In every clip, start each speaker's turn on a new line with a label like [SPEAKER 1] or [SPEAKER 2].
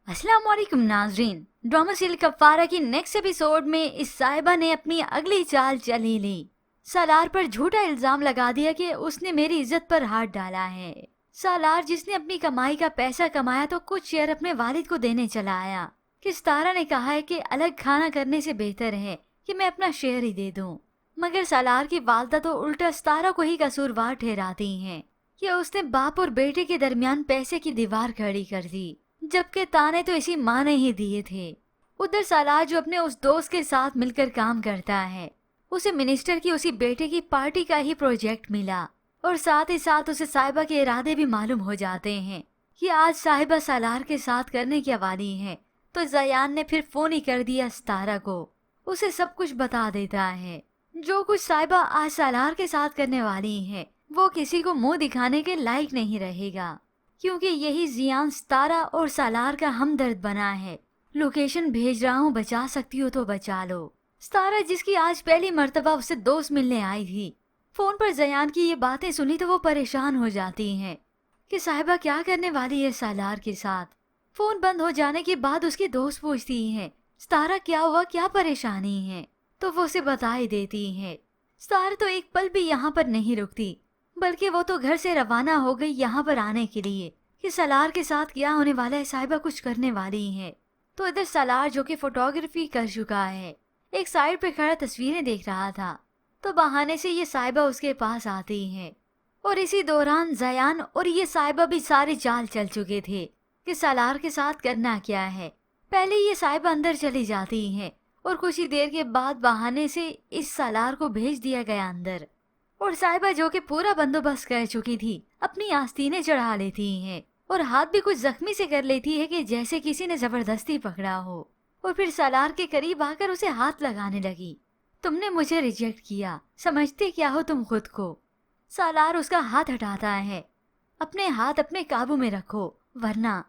[SPEAKER 1] अस्सलाम वालेकुम नाजरीन। ड्रामा सीरियल कफारा की नेक्स्ट एपिसोड में इस साहिबा ने अपनी अगली चाल चली ली। सालार पर झूठा इल्जाम लगा दिया कि उसने मेरी इज्जत पर हाथ डाला है। सालार जिसने अपनी कमाई का पैसा कमाया तो कुछ शेयर अपने वालिद को देने चला आया कि सितारा ने कहा है कि अलग खाना करने से बेहतर है कि मैं अपना शेयर ही दे दूं। मगर सालार की वालदा तो उल्टा सितारा को ही कसूरवार ठहराती हैं कि उसने बाप और बेटे के दरमियान पैसे की दीवार खड़ी कर दी, जबकि ताने तो इसी माँ ने ही दिए थे। उधर सालार जो अपने उस दोस्त के साथ मिलकर काम करता है, उसे मिनिस्टर की उसी बेटे की पार्टी का ही प्रोजेक्ट मिला और साथ ही साथ उसे साहिबा के इरादे भी मालूम हो जाते हैं कि आज साहिबा सालार के साथ करने की वाली है। तो जयान ने फिर फोन ही कर दिया सितारा को, उसे सब कुछ बता देता है। जो कुछ साहिबा आज सालार के साथ करने वाली है वो किसी को मुंह दिखाने के लायक नहीं रहेगा, क्योंकि यही जियान सितारा और सालार का हमदर्द बना है। लोकेशन भेज रहा हूँ, बचा सकती हो तो बचा लो। सितारा जिसकी आज पहली मर्तबा उससे दोस्त मिलने आई थी, फोन पर जयान की ये बातें सुनी तो वो परेशान हो जाती हैं कि साहिबा क्या करने वाली है सालार के साथ। फोन बंद हो जाने के बाद उसकी दोस्त पूछती है सितारा क्या हुआ, क्या परेशानी है, तो वो उसे बता ही देती है। सितारा तो एक पल भी यहाँ पर नहीं रुकती, बल्कि वो तो घर से रवाना हो गई यहाँ पर आने के लिए कि सालार के साथ क्या होने वाला है, साहिबा कुछ करने वाली है। तो इधर सालार जो कि फोटोग्राफी कर चुका है, एक साइड पे खड़ा तस्वीरें देख रहा था, तो बहाने से ये साहिबा उसके पास आती है। और इसी दौरान जयान और ये साहिबा भी सारे चाल चल चुके थे कि सालार के साथ करना क्या है। पहले ये साहिबा अंदर चली जाती है और कुछ ही देर के बाद बहाने से इस सालार को भेज दिया गया अंदर। और साहिबा जो कि पूरा बंदोबस्त कर चुकी थी अपनी आस्तीनें चढ़ा लेती हैं और हाथ भी कुछ जख्मी से कर लेती है कि जैसे किसी ने जबरदस्ती पकड़ा हो। और फिर सालार के करीब आकर उसे हाथ लगाने लगी। तुमने मुझे रिजेक्ट किया, समझते क्या हो तुम खुद को। सालार उसका हाथ हटाता है। अपने हाथ अपने काबू में रखो, वरना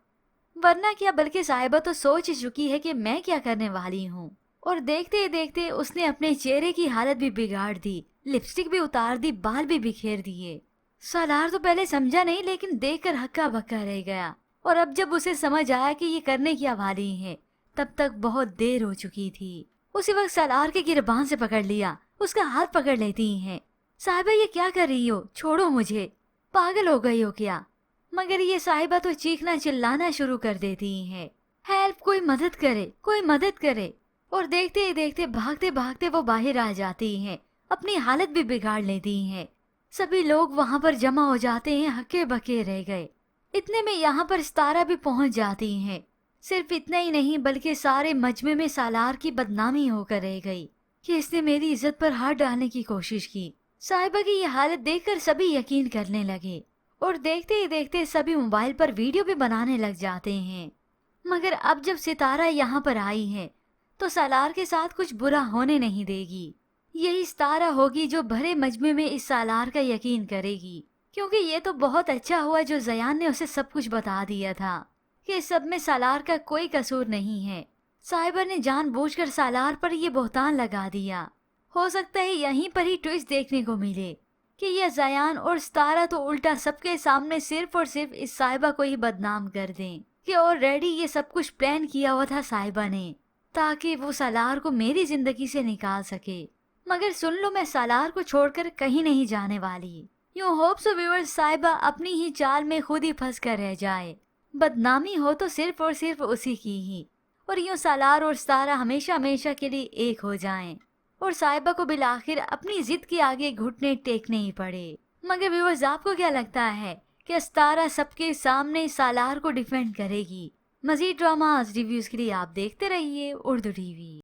[SPEAKER 1] क्या, बल्कि साहिबा तो सोच चुकी है कि मैं क्या करने वाली हूँ। और देखते ही देखते उसने अपने चेहरे की हालत भी बिगाड़ दी, लिपस्टिक भी उतार दी, बाल भी बिखेर दिए। सालार तो पहले समझा नहीं, लेकिन देखकर हक्का बक्का रह गया। और अब जब उसे समझ आया कि ये करने क्या वाली है, तब तक बहुत देर हो चुकी थी। उसी वक्त सालार के गिरबान से पकड़ लिया, उसका हाथ पकड़ लेती हैं। साहिबा ये क्या कर रही हो, छोड़ो मुझे, पागल हो गई हो क्या। मगर ये साहिबा तो चीखना चिल्लाना शुरू कर देती है, हेल्प, कोई मदद करे, कोई मदद करे। और देखते ही देखते भागते भागते वो बाहर आ जाती हैं, अपनी हालत भी बिगाड़ लेती हैं। सभी लोग वहाँ पर जमा हो जाते हैं, हक्के बके रह गए। इतने में यहाँ पर सितारा भी पहुँच जाती हैं। सिर्फ इतना ही नहीं बल्कि सारे मजमे में सालार की बदनामी होकर रह गई कि इसने मेरी इज्जत पर हाथ डालने की कोशिश की। साहिबा की ये हालत देखकर सभी यकीन करने लगे और देखते ही देखते सभी मोबाइल पर वीडियो भी बनाने लग जाते हैं। मगर अब जब सितारा यहाँ पर आई है तो सालार के साथ कुछ बुरा होने नहीं देगी। यही सितारा होगी जो भरे मजमे में इस सालार का यकीन करेगी, क्योंकि ये तो बहुत अच्छा हुआ जो जयान ने उसे सब कुछ बता दिया था कि इस सब में सालार का कोई कसूर नहीं है। साहिबा ने जानबूझकर सालार पर ये बहतान लगा दिया। हो सकता है यहीं पर ही ट्विस्ट देखने को मिले कि ये जयान और सितारा तो उल्टा सबके सामने सिर्फ और सिर्फ इस साहिबा को ही बदनाम कर दें कि ऑलरेडी ये सब कुछ प्लान किया हुआ था साहिबा ने, ताकि वो सालार को मेरी जिंदगी से निकाल सके। मगर सुन लो, मैं सालार को छोड़कर कहीं नहीं जाने वाली। यूं होप सो व्यूअर्स साहिबा अपनी ही चाल में खुद ही फंस कर रह जाए। बदनामी हो तो सिर्फ और सिर्फ उसी की ही, और यूं सालार और सितारा हमेशा हमेशा के लिए एक हो जाएं और साहिबा को बिलाखिर अपनी जिद के आगे घुटने टेकने ही पड़े। मगर व्यूअर्स आपको क्या लगता है कि सितारा सबके सामने सालार को डिफेंड करेगी? मजीद ड्रामास रिव्यूज के लिए आप देखते रहिए उर्दू टीवी।